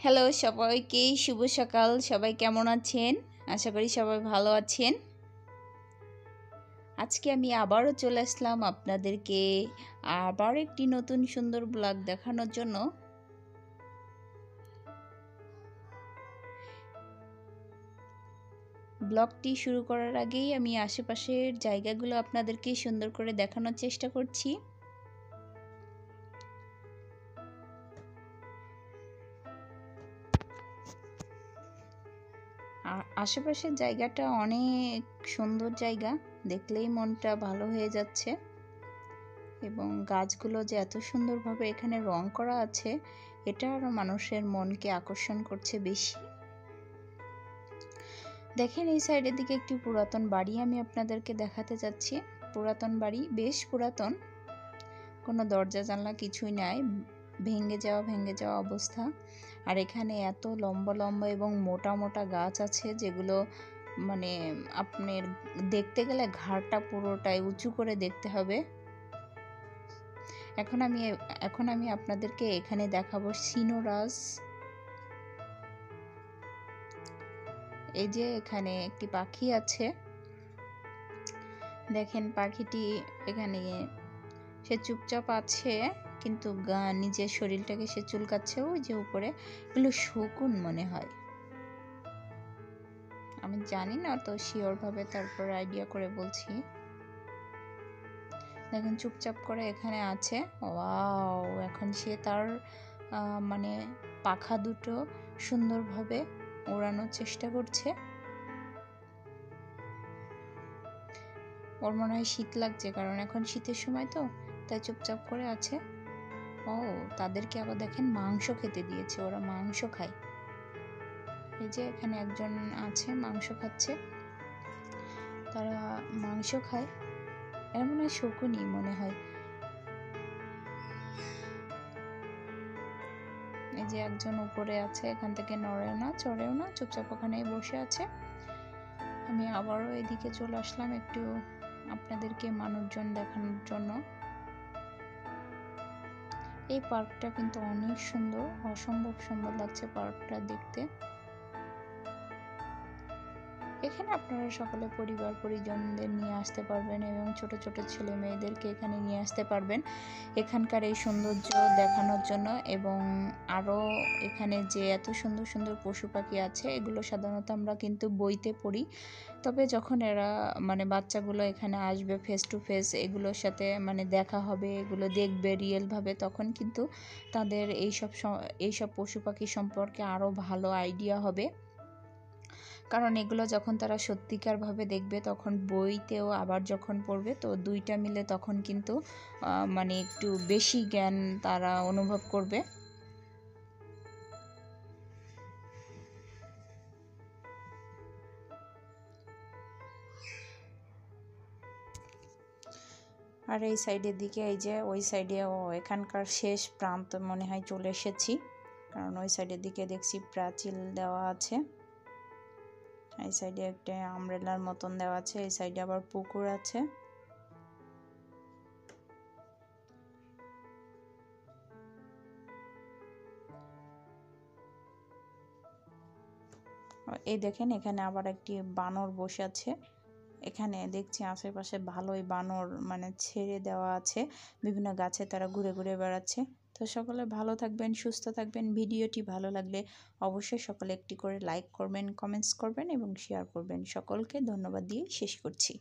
Hello সবাইকে শুভ সকাল। সবাই কেমন আছেন? আশা করি সবাই ভালো আছেন। আজকে আমি আবারও চলে আসলাম আপনাদেরকে আবার একটি নতুন সুন্দর ব্লগ দেখানোর জন্য। ব্লগটি শুরু করার আগেই আমি আশেপাশের জায়গাগুলো আপনাদেরকে সুন্দর করে দেখানোর চেষ্টা করছি। আশেপাশের জায়গাটা অনেক সুন্দর জায়গা, দেখলেই মনটা ভালো হয়ে যাচ্ছে। এবং গাছগুলো যে এত সুন্দরভাবে এখানে রং করা আছে, এটা আরও মানুষের মনকে আকর্ষণ করছে বেশি। দেখেন এই সাইডের দিকে একটি পুরাতন বাড়ি আমি আপনাদেরকে দেখাতে যাচ্ছি। পুরাতন বাড়ি, বেশ পুরাতন, কোনো দরজা জানলা কিছুই নাই, ভেঙে যাওয়া অবস্থা। আর এখানে এত লম্বা লম্বা এবং মোটা মোটা গাছ আছে, যেগুলো মানে আপনার দেখতে গেলে ঘাড়টা পুরোটাই উঁচু করে দেখতে হবে। এখন আমি আপনাদেরকে এখানে দেখাবো সিনোরাস। এই যে এখানে একটি পাখি আছে, দেখেন পাখিটি এখানে সে চুপচাপ আছে, কিন্তু নিজের শরীরটাকে সে চুলকাচ্ছে। ওই যে উপরে, এগুলো শকুন মনে হয়, আমি জানি না তো শিওর ভাবে, তারপর আইডিয়া করে বলছি। দেখেন চুপচাপ করে এখানে আছে। ওয়াও, এখন সে তার মানে পাখা দুটো সুন্দরভাবে ওড়ানোর চেষ্টা করছে। ওর মনে হয় শীত লাগছে, কারণ এখন শীতের সময় তো, তাই চুপচাপ করে আছে। ও, তাদেরকে আবার দেখেন মাংস খেতে দিয়েছে, ওরা মাংস খায়। এই যে এখানে একজন আছে মাংস খাচ্ছে, তারা মাংস খায়। এর মনে হয় শকুনই মনে হয়। এই যে একজন উপরে আছে, এখান থেকে নড়েও না চড়েও না, চুপচাপ ওখানেই বসে আছে। আমি আবারও এদিকে চলে আসলাম একটু আপনাদেরকে মানুষজন দেখানোর জন্য। এই পার্কটা কিন্তু অনেক সুন্দর, অসম্ভব সুন্দর লাগছে পার্কটা দেখতে। এখানে আপনারা সকলে পরিবার পরিজনদের নিয়ে আসতে পারবেন এবং ছোট ছোট ছেলে মেয়েদেরকে এখানে নিয়ে আসতে পারবেন এখানকার এই সৌন্দর্য দেখানোর জন্য। এবং আরও এখানে যে এত সুন্দর সুন্দর পশু পাখি আছে, এগুলো সাধারণত আমরা কিন্তু বইতে পড়ি, তবে যখন এরা মানে বাচ্চাগুলো এখানে আসবে ফেস টু ফেস, এগুলোর সাথে মানে দেখা হবে, এগুলো দেখবে রিয়েলভাবে, তখন কিন্তু তাদের এইসব পশু পাখি সম্পর্কে আরও ভালো আইডিয়া হবে। কারণ এগুলো যখন তারা সত্যিকারভাবে দেখবে, তখন বইতেও আবার যখন পড়বে, তো দুইটা মিলে তখন কিন্তু মানে একটু বেশি জ্ঞান তারা অনুভব করবে। আর এই সাইডের দিকে, এই যে ওই সাইডে এখানকার শেষ প্রান্ত মনে হয় চলে এসেছি, কারণ ওই সাইডের দিকে দেখছি প্রাচীর দেওয়া আছে। এই সাইডে একটা আমব্রেলার মতন দেওয়া আছে, এই সাইডে আবার পুকুর আছে। এই দেখেন এখানে আবার একটি বানর বসে আছে। এখানে দেখছি আশেপাশে ভালোই বানর মানে ছেড়ে দেওয়া আছে, বিভিন্ন গাছে তারা ঘুরে ঘুরে বেড়াচ্ছে। তো সকলে ভালো থাকবেন, সুস্থ থাকবেন। ভিডিওটি ভালো লাগলে অবশ্যই সকলে একটি করে লাইক করবেন, কমেন্টস করবেন এবং শেয়ার করবেন। সকলকে ধন্যবাদ দিয়ে শেষ করছি।